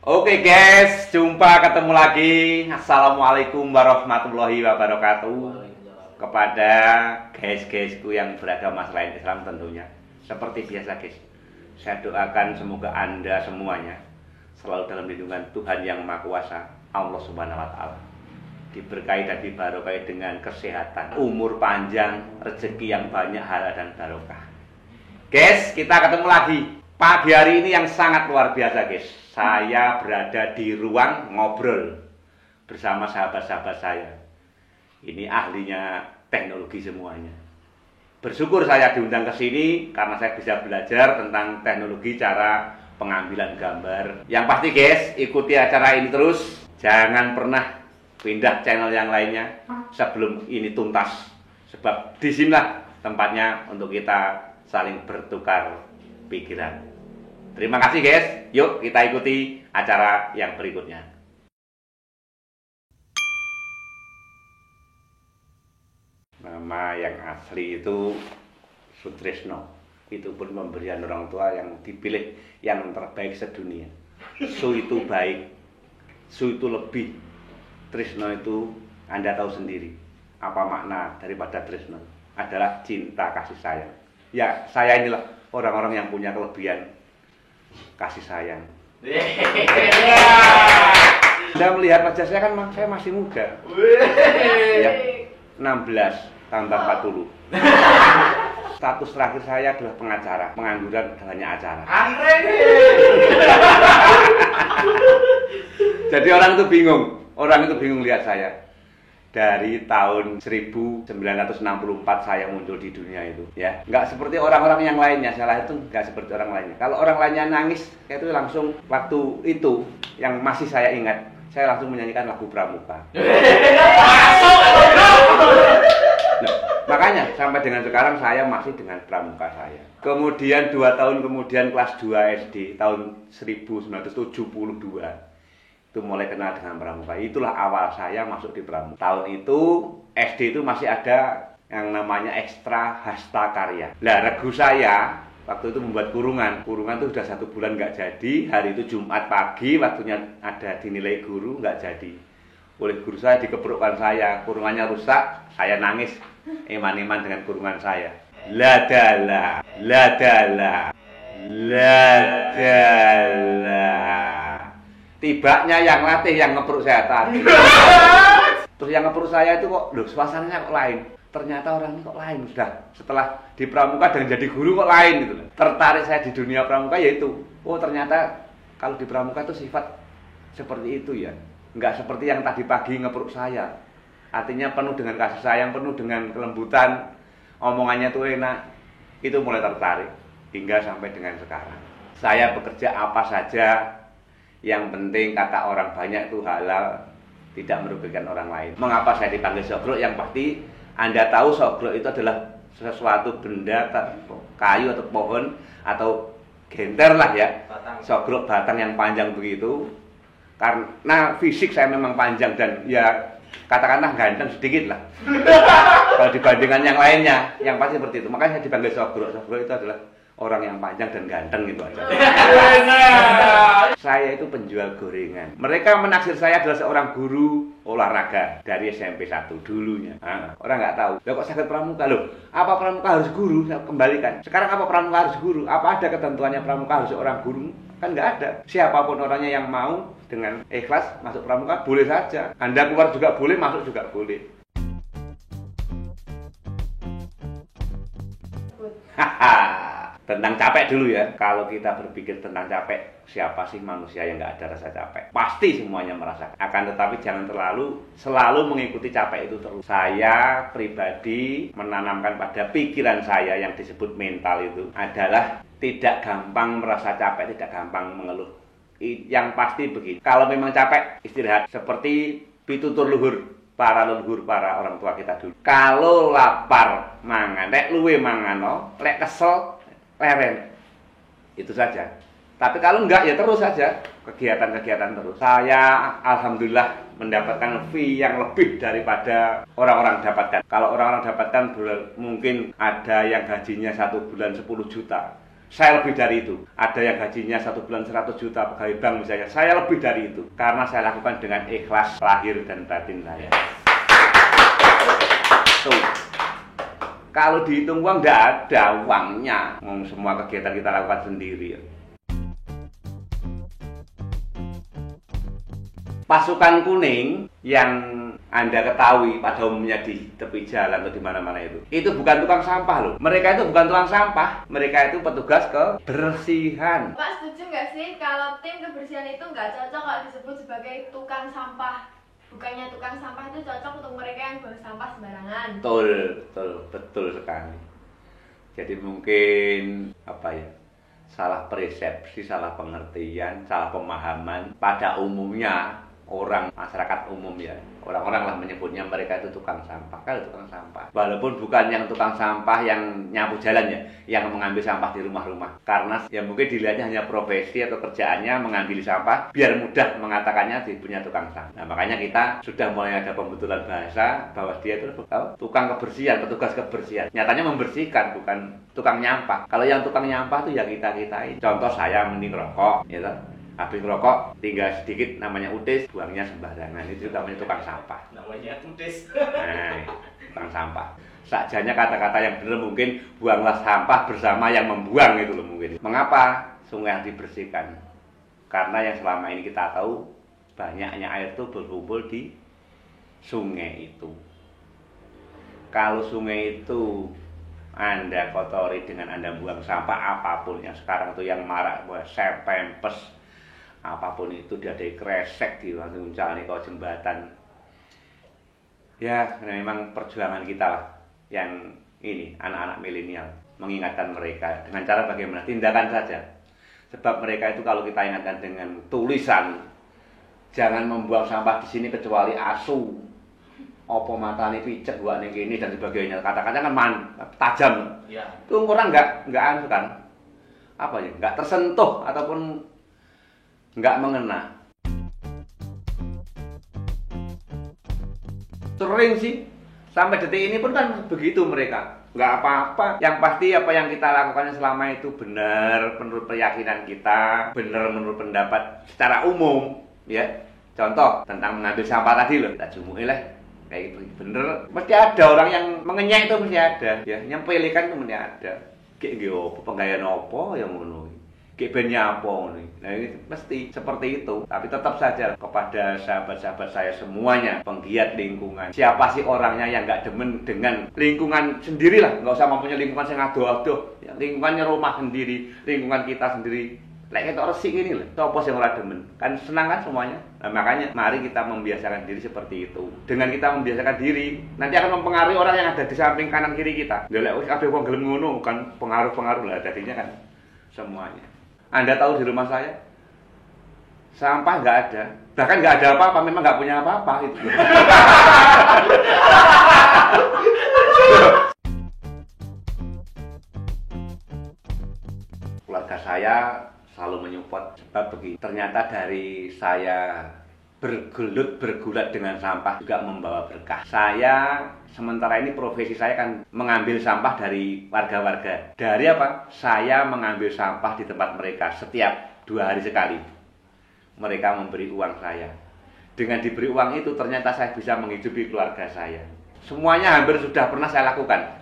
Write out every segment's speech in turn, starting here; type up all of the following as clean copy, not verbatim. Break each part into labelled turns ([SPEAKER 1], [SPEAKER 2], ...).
[SPEAKER 1] Oke guys, ketemu lagi. Assalamualaikum warahmatullahi wabarakatuh. Kepada guys-guysku yang beragama selain Islam tentunya. Seperti biasa guys, saya doakan semoga Anda semuanya selalu dalam lindungan Tuhan yang Maha Kuasa, Allah Subhanahu wa Ta'ala. Diberkahi dan dibarokahi dengan kesehatan, umur panjang, rezeki yang banyak, halal dan barokah. Guys, kita ketemu lagi. Pagi hari ini yang sangat luar biasa guys. Saya berada di ruang ngobrol bersama sahabat-sahabat saya. Ini ahlinya teknologi semuanya. Bersyukur saya diundang ke sini karena saya bisa belajar tentang teknologi cara pengambilan gambar. Yang pasti guys, ikuti acara ini terus. Jangan pernah pindah channel yang lainnya sebelum ini tuntas. Sebab disinilah tempatnya untuk kita saling bertukar pikiran. Terima kasih guys. Yuk kita ikuti acara yang berikutnya. Nama yang asli itu Sutrisno. Itu pun pemberian orang tua yang dipilih yang terbaik sedunia. Su itu baik, Su itu lebih, Trisno itu Anda tahu sendiri. Apa makna daripada Trisno? Adalah cinta kasih sayang. Ya, saya inilah orang-orang yang punya kelebihan kasih sayang. Anda melihat wajah saya kan saya masih muda. Ya, 16 tambah 40. Status terakhir saya adalah pengacara. Pengangguran hanya acara. Jadi orang itu bingung lihat saya. Dari tahun 1964 saya muncul di dunia itu, ya. Nggak seperti orang-orang yang lainnya, salah itu nggak seperti orang lainnya. Kalau orang lainnya nangis, itu langsung waktu itu yang masih saya ingat, saya langsung menyanyikan lagu Pramuka. Nah, makanya sampai dengan sekarang saya masih dengan Pramuka saya. Kemudian 2 tahun kemudian kelas 2 SD tahun 1972. Itu mulai kenal dengan Pramuka. Itulah awal saya masuk di Pramuka. Tahun itu SD itu masih ada yang namanya ekstra hasta karya. Nah, regu saya waktu itu membuat kurungan. Kurungan itu sudah 1 bulan nggak jadi. Hari itu Jumat pagi, waktunya ada dinilai guru, nggak jadi. Oleh guru saya dikeprukkan saya, kurungannya rusak, saya nangis eman-eman dengan kurungan saya. Ladala, ladala, ladala. Tibanya yang latih yang ngepruk saya tadi. Terus yang ngepruk saya itu kok, loh suasananya kok lain. Ternyata orang ini kok lain sudah. Setelah di Pramuka dan jadi guru kok lain gitu. Tertarik saya di dunia Pramuka yaitu, oh ternyata kalau di Pramuka itu sifat seperti itu ya. Enggak seperti yang tadi pagi ngepruk saya. Artinya penuh dengan kasih sayang, penuh dengan kelembutan. Omongannya tuh enak. Itu mulai tertarik hingga sampai dengan sekarang. Saya bekerja apa saja, yang penting kata orang banyak itu halal, tidak merugikan orang lain. Mengapa saya dipanggil Sogrok? Yang pasti Anda tahu Sogrok itu adalah sesuatu benda kayu atau pohon atau genter lah ya. Sogrok batang yang panjang begitu. Karena fisik saya memang panjang dan ya katakanlah ganteng sedikit lah. Kalau dibandingkan yang lainnya, yang pasti seperti itu. Makanya saya dipanggil Sogrok. Sogrok itu adalah orang yang panjang dan ganteng gitu aja. Saya itu penjual gorengan. Mereka menaksir saya adalah seorang guru olahraga dari SMP 1 dulunya. Orang nggak tahu. Loh kok sakit Pramuka? Loh, apa Pramuka harus guru? Saya kembalikan. Sekarang apa Pramuka harus guru? Apa ada ketentuannya Pramuka harus seorang guru? Kan nggak ada. Siapapun orangnya yang mau dengan ikhlas masuk Pramuka boleh saja. Anda keluar juga boleh, masuk juga boleh. Tentang capek dulu ya. Kalau kita berpikir tentang capek, siapa sih manusia yang nggak ada rasa capek? Pasti semuanya merasakan. Akan tetapi jangan selalu mengikuti capek itu terus. Saya pribadi menanamkan pada pikiran saya yang disebut mental itu adalah tidak gampang merasa capek, tidak gampang mengeluh. Yang pasti begitu. Kalau memang capek, istirahat. Seperti pitutur luhur para leluhur, para orang tua kita dulu. Kalau lapar mangan, lek luwe mangano, lek kesel leren. Itu saja. Tapi kalau enggak ya terus saja kegiatan-kegiatan terus. Saya alhamdulillah mendapatkan fee yang lebih daripada orang-orang dapatkan. Kalau orang-orang dapatkan mungkin ada yang gajinya 1 bulan 10 juta. Saya lebih dari itu. Ada yang gajinya 1 bulan 100 juta pegawai bank misalnya. Saya lebih dari itu. Karena saya lakukan dengan ikhlas lahir dan batin saya. Tuh. Kalau dihitung uang, nggak ada uangnya. Semua kegiatan kita lakukan sendiri. Pasukan kuning yang Anda ketahui pada umumnya di tepi jalan atau di mana-mana itu bukan tukang sampah loh. Mereka itu bukan tukang sampah, mereka itu petugas kebersihan.
[SPEAKER 2] Pak, setuju nggak sih kalau tim kebersihan itu nggak cocok kalau disebut sebagai tukang sampah? Bukannya tukang sampah itu cocok untuk mereka yang buang sampah sembarangan.
[SPEAKER 1] Betul sekali. Jadi mungkin salah persepsi, salah pengertian, salah pemahaman pada umumnya. Orang masyarakat umum ya, orang-orang lah menyebutnya mereka itu tukang sampah. Kalau tukang sampah, walaupun bukan yang tukang sampah yang nyapu jalan ya, yang mengambil sampah di rumah-rumah. Karena ya mungkin dilihatnya hanya profesi atau kerjaannya mengambil sampah, biar mudah mengatakannya dia punya tukang sampah. Nah makanya kita sudah mulai ada pembetulan bahasa bahwa dia itu tukang kebersihan, petugas kebersihan. Nyatanya membersihkan, bukan tukang nyampah. Kalau yang tukang nyampah tuh ya kita-kitain. Contoh saya mending rokok, gitu. Habis rokok tinggal sedikit namanya utis, buangnya sembarangan, itu namanya tukang sampah.
[SPEAKER 3] Namanya utis.
[SPEAKER 1] Nah, tukang sampah. Sakjanya kata-kata yang benar mungkin buanglah sampah bersama yang membuang itu loh mungkin. Mengapa sungai harus dibersihkan? Karena yang selama ini kita tahu banyaknya air itu berkumpul di sungai itu. Kalau sungai itu Anda kotori dengan Anda buang sampah apapun yang sekarang itu yang marak, pempes, apapun itu diadai kresek di misalnya kalau jembatan. Ya, memang perjuangan kita lah yang ini anak-anak milenial mengingatkan mereka dengan cara bagaimana tindakan saja. Sebab mereka itu kalau kita ingatkan dengan tulisan, jangan membuang sampah di sini kecuali asu. Opo matane picek gua ning kene dan sebagainya. Kata-kata kan tajam.
[SPEAKER 3] Ya.
[SPEAKER 1] Itu orang enggak anu kan. Enggak tersentuh ataupun nggak mengena. Sering sih, sampai detik ini pun kan begitu mereka. Nggak apa-apa. Yang pasti apa yang kita lakukan selama itu benar menurut keyakinan kita, benar menurut pendapat secara umum, ya. Contoh tentang mengambil sampah tadi loh, kita jumuhi lah. Kayak gitu, bener. Mesti ada orang yang mengenyek itu mesti ada, ya. Nyempelikan itu mesti ada. Kayak gitu, penggayaan apa yang ngono. Kayak ben nyapo nih. Nah ini mesti seperti itu. Tapi tetap saja kepada sahabat-sahabat saya semuanya penggiat lingkungan. Siapa sih orangnya yang nggak demen dengan lingkungan sendirilah? Nggak usah mempunyai lingkungan yang aduh-aduh. Ya, lingkungannya rumah sendiri, lingkungan kita sendiri. Lek kita resik ini lah. Sopo sing ora demen? Kan senang kan semuanya. Nah, makanya mari kita membiasakan diri seperti itu. Dengan kita membiasakan diri, nanti akan mempengaruhi orang yang ada di samping kanan kiri kita. Lek wis kabeh wong gelem ngono, kan pengaruh-pengaruh lah jadinya kan semuanya. Anda tahu di rumah saya sampah nggak ada, bahkan nggak ada apa-apa, memang nggak punya apa-apa itu. Keluarga saya selalu menyupport sebab begini. Ternyata dari saya bergulat dengan sampah juga membawa berkah. Saya sementara ini profesi saya kan mengambil sampah dari warga-warga. Dari apa? Saya mengambil sampah di tempat mereka setiap 2 hari sekali. Mereka memberi uang saya. Dengan diberi uang itu ternyata saya bisa menghidupi keluarga saya. Semuanya hampir sudah pernah saya lakukan.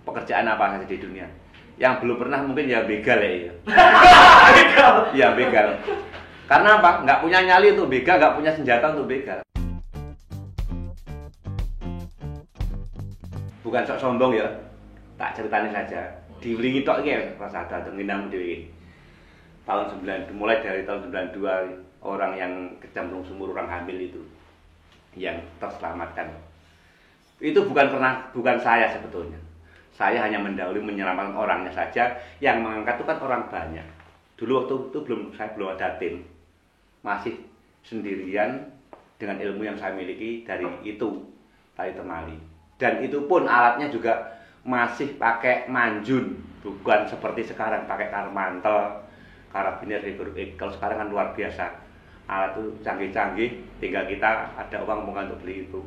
[SPEAKER 1] Pekerjaan apa saja di dunia. Yang belum pernah mungkin ya begal ya. Ya begal. Karena apa? Nggak punya nyali untuk begal, nggak punya senjata untuk begal. Bukan sok sombong ya, tak ceritanya saja. Diulingi tok ya, rasa ada tenginam dewi. Tahun 90, mulai dari tahun 92 orang yang kecemplung sumur, orang hamil itu yang terselamatkan. Itu bukan saya sebetulnya. Saya hanya mendahului menyelamatkan orangnya saja. Yang mengangkat itu kan orang banyak. Dulu waktu itu saya belum ada tim. Masih sendirian dengan ilmu yang saya miliki dari itu, tali temali. Dan itu pun alatnya juga masih pakai manjun, bukan seperti sekarang pakai karmantel, karabiner, kalau sekarang kan luar biasa. Alat itu canggih-canggih, tinggal kita ada uang bukan untuk beli itu.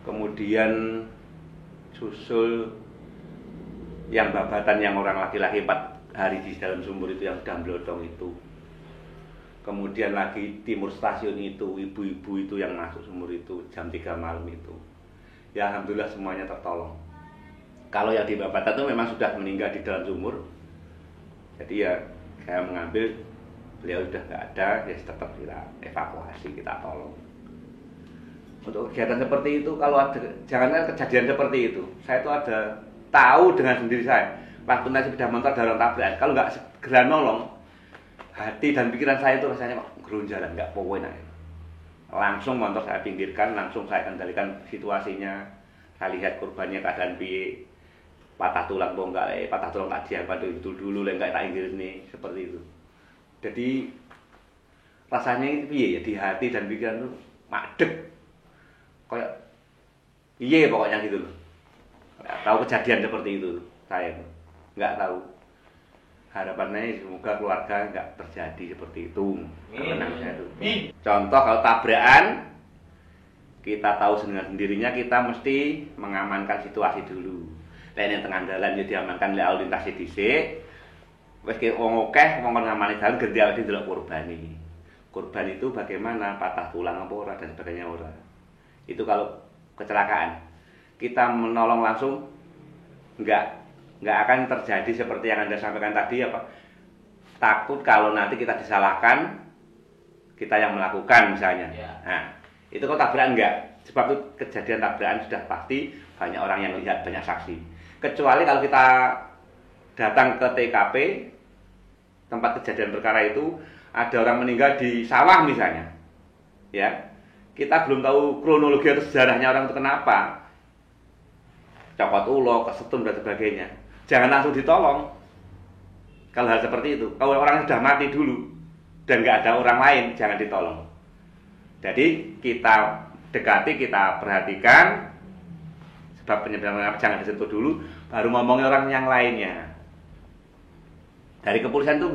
[SPEAKER 1] Kemudian susul yang babatan yang orang laki-laki hari di dalam sumur itu yang sudah melodong itu. Kemudian lagi timur stasiun itu, ibu-ibu itu yang masuk sumur itu jam 3 malam itu. Ya alhamdulillah semuanya tertolong. Kalau yang di Babatan itu memang sudah meninggal di dalam sumur. Jadi ya saya mengambil, beliau sudah nggak ada, ya tetap kita evakuasi, kita tolong. Untuk kegiatan seperti itu, kalau ada, jangan kejadian seperti itu, saya itu ada tahu dengan sendiri saya. Waktu naik sepeda motor ada orang tabrakan, kalau nggak segera nolong, hati dan pikiran saya itu rasanya gerunjalan, nggak pokoknya. Langsung motor saya pinggirkan, langsung saya kendalikan situasinya. Saya lihat korbannya keadaan piye, patah tulang enggak, patah tulang tak diangkat itu dulu, enggak tak inggris nih, seperti itu. Jadi rasanya piye ya di hati dan pikiran itu madeg, kayak iya pokoknya gitu loh. Nggak tahu kejadian seperti itu saya nggak tahu. Harapannya semoga keluarga nggak terjadi seperti itu. Saya itu. Contoh kalau tabrakan, kita tahu dengan sendirinya kita mesti mengamankan situasi dulu. Yang tengah jalan ya diamankan oleh lalu lintas dhisik. Wis ki wong akeh wong ngamani dalan ganti awake dhewe korban iki. Korban itu bagaimana, patah tulang apa ora dan sebagainya ora. Itu kalau kecelakaan. Kita menolong langsung nggak akan terjadi seperti yang Anda sampaikan tadi apa. Takut kalau nanti kita disalahkan, kita yang melakukan misalnya. Nah, itu kalau tabrakan enggak. Sebab itu kejadian tabrakan sudah pasti banyak orang yang lihat, banyak saksi. Kecuali kalau kita datang ke TKP tempat kejadian perkara itu, ada orang meninggal di sawah misalnya, ya kita belum tahu kronologi atau sejarahnya orang itu kenapa, copot ulo, kesetrum dan sebagainya, jangan langsung ditolong. Kalau hal seperti itu, kalau orang sudah mati dulu dan nggak ada orang lain, jangan ditolong. Jadi kita dekati, kita perhatikan sebab penyebabnya jangan disentuh dulu, baru ngomongin orang yang lainnya. Dari kepolisian itu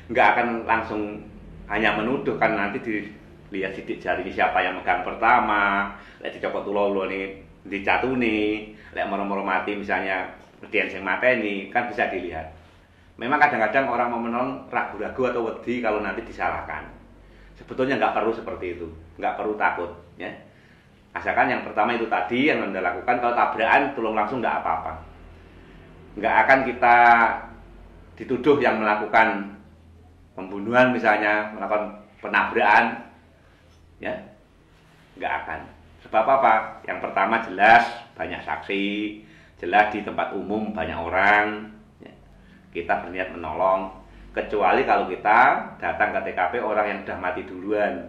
[SPEAKER 1] nggak akan langsung hanya menuduh, kan nanti dilihat sidik jari siapa yang megang pertama, lek dicopot ulo nih, dicatuni, lek moro-moro mati misalnya kedian sing mateni, kan bisa dilihat. Memang kadang-kadang orang mau menolong ragu-ragu atau wedi kalau nanti disalahkan. Sebetulnya nggak perlu seperti itu, nggak perlu takut, ya. Asalkan yang pertama itu tadi yang Anda lakukan, kalau tabrakan tolong langsung nggak apa-apa. Nggak akan kita dituduh yang melakukan pembunuhan misalnya, melakukan penabrakan, ya, nggak akan. Sebab apa? Yang pertama jelas banyak saksi, jelas di tempat umum banyak orang, ya. Kita berniat menolong. Kecuali kalau kita datang ke TKP orang yang sudah mati duluan,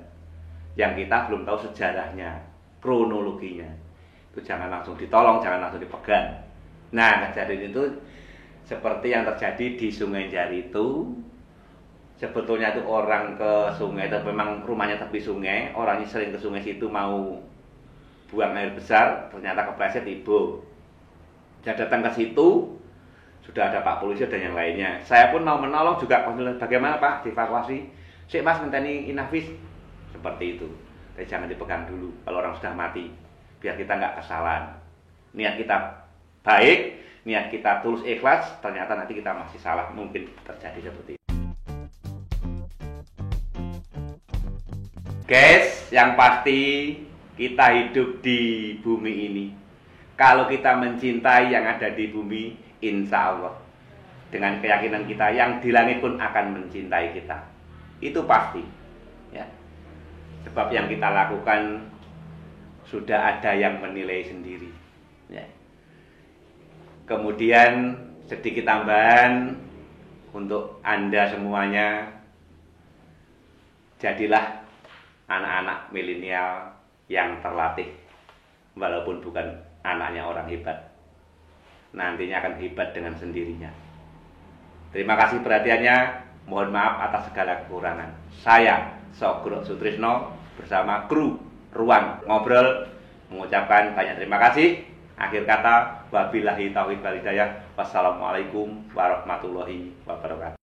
[SPEAKER 1] yang kita belum tahu sejarahnya, kronologinya, itu jangan langsung ditolong, jangan langsung dipegang. Nah, kejadian itu seperti yang terjadi di Sungai Jari itu. Sebetulnya itu orang ke sungai, itu memang rumahnya tepi sungai, orangnya sering ke sungai situ mau buang air besar, ternyata kepleset ibu. Dia datang ke situ, sudah ada Pak Polisi dan yang lainnya. Saya pun mau menolong juga, bagaimana Pak, dievakuasi. Sik Mas, ngenteni Inafis, seperti itu. Tapi jangan dipegang dulu kalau orang sudah mati, biar kita nggak kesalahan. Niat kita baik, niat kita tulus ikhlas, ternyata nanti kita masih salah, mungkin terjadi seperti itu. Guys, yang pasti kita hidup di bumi ini. Kalau kita mencintai yang ada di bumi, insya Allah dengan keyakinan kita, yang di langit pun akan mencintai kita. Itu pasti, ya. Sebab yang kita lakukan sudah ada yang menilai sendiri, ya. Kemudian sedikit tambahan untuk Anda semuanya, jadilah anak-anak milenial yang terlatih, walaupun bukan anaknya orang hebat, nantinya akan hebat dengan sendirinya. Terima kasih perhatiannya. Mohon maaf atas segala kekurangan. Saya Sogro Sutrisno bersama kru Ruang Ngobrol mengucapkan banyak terima kasih. Akhir kata, wabillahi taufiq wal hidayah. Wassalamualaikum warahmatullahi wabarakatuh.